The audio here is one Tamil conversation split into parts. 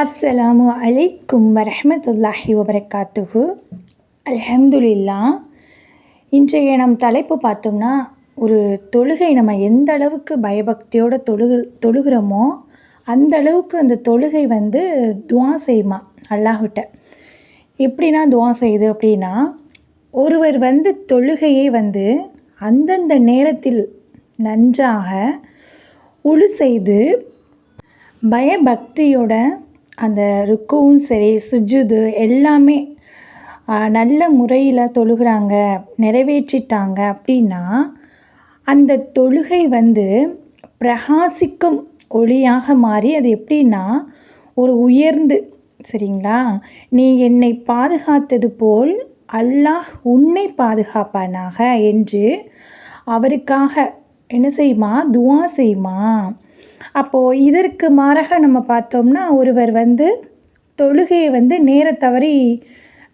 அஸ்ஸலாமு அலைக்கும் வரஹ்மத்துல்லாஹி வபரகாத்துஹு. அல்ஹம்துலில்லா. இன்றைய நம் தலைப்பு பார்த்தோம்னா, ஒரு தொழுகை நம்ம எந்த அளவுக்கு பயபக்தியோடு தொழுகிறோமோ அந்த அளவுக்கு அந்த தொழுகை துஆ செய்யுமா அல்லாஹ்கிட்ட. எப்படின்னா துஆ செய்யுது அப்படின்னா, ஒருவர் தொழுகையை அந்தந்த நேரத்தில் நன்றாக உழு செய்து பயபக்தியோட அந்த ருக்குவும் சரி சுஜுது எல்லாமே நல்ல முறையில் தொழுகிறாங்க, நிறைவேற்றிட்டாங்க அப்படின்னா, அந்த தொழுகை பிரகாசிக்கும் ஒளியாக மாறி அது எப்படின்னா ஒரு உயர்ந்து, சரிங்களா, நீ என்னை பாதுகாத்தது போல் அல்லாஹ் உன்னை பாதுகாப்பானாக என்று அவருக்காக என்ன செய்யுமா, துஆ செய்யுமா. அப்போது இதற்கு மாறாக நம்ம பார்த்தோம்னா, ஒருவர் தொழுகையை நேர தவறி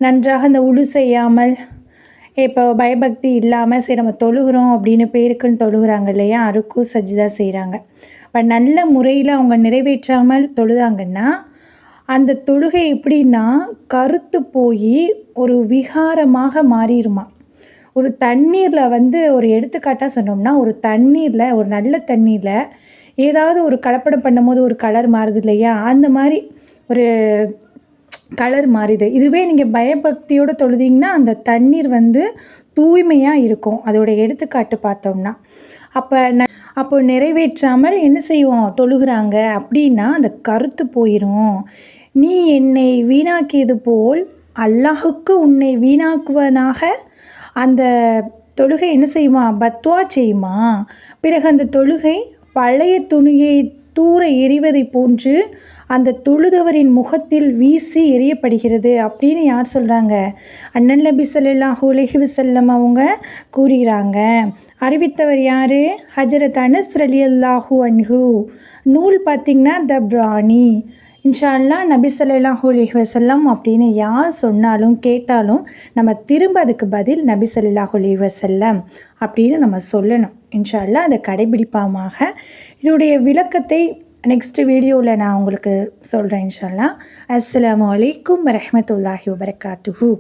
நன்றாக அந்த உழு செய்யாமல், இப்போ பயபக்தி இல்லாமல் சரி நம்ம தொழுகிறோம் அப்படின்னு பேருக்குன்னு தொழுகிறாங்க இல்லையா, ருக்கு சஜ்தா செய்கிறாங்க. இப்போ நல்ல முறையில் அவங்க நிறைவேற்றாமல் தொழுதாங்கன்னா அந்த தொழுகை எப்படின்னா கருத்து போய் ஒரு விகாரமாக மாறிடுமா. ஒரு தண்ணீரில் ஒரு எடுத்துக்காட்டாக சொன்னோம்னா, ஒரு தண்ணீரில், ஒரு நல்ல தண்ணீரில் ஏதாவது ஒரு கலப்படம் பண்ணும்போது ஒரு கலர் மாறுது இல்லையா, அந்த மாதிரி ஒரு கலர் மாறுது. இதுவே நீங்கள் பயபக்தியோடு தொழுதிங்கன்னா அந்த தண்ணீர் தூய்மையாக இருக்கும். அதோட எடுத்துக்காட்டு பார்த்தோம்னா, அப்போ நிறைவேற்றாமல் என்ன செய்வோம், தொழுகிறாங்க அப்படின்னா அந்த கருத்து போயிடும். நீ என்னை வீணாக்கியது போல் அல்லாஹுக்கு உன்னை வீணாக்குவனாக அந்த தொழுகை என்ன செய்யுமா, பத்வா செய்யுமா. பிறகு அந்த தொழுகை பழைய துணியை தூர எறிவதை போன்று அந்த தொழுதவரின் முகத்தில் வீசி எறியப்படுகிறது அப்படின்னு யார் சொல்கிறாங்க, அண்ணன் நபி ஸல்லல்லாஹு அலைஹி வஸல்லம் அவங்க கூறுகிறாங்க. அறிவித்தவர் யார், ஹஜ்ரத் அனஸ் ரலியல்லாஹு அன்ஹு. நூல் பார்த்திங்கன்னா தப்ரானி. இன்ஷா அல்லாஹ் நபி ஸல்லல்லாஹு அலைஹி வஸல்லம் அப்படின்னு யார் சொன்னாலும் கேட்டாலும் நம்ம திரும்ப அதுக்கு பதில் நபி ஸல்லல்லாஹு அலைஹி வஸல்லம் அப்படின்னு நம்ம சொல்லணும். இன்ஷா அல்லாஹ் அதை கடைபிடிப்பாமாக. இதோடைய விளக்கத்தை நெக்ஸ்ட் வீடியோவில் நான் உங்களுக்கு சொல்கிறேன் இன்ஷா அல்லாஹ். அஸ்ஸலாமு அலைக்கும் வரஹ்மத்துல்லாஹி வபரகாத்துஹு.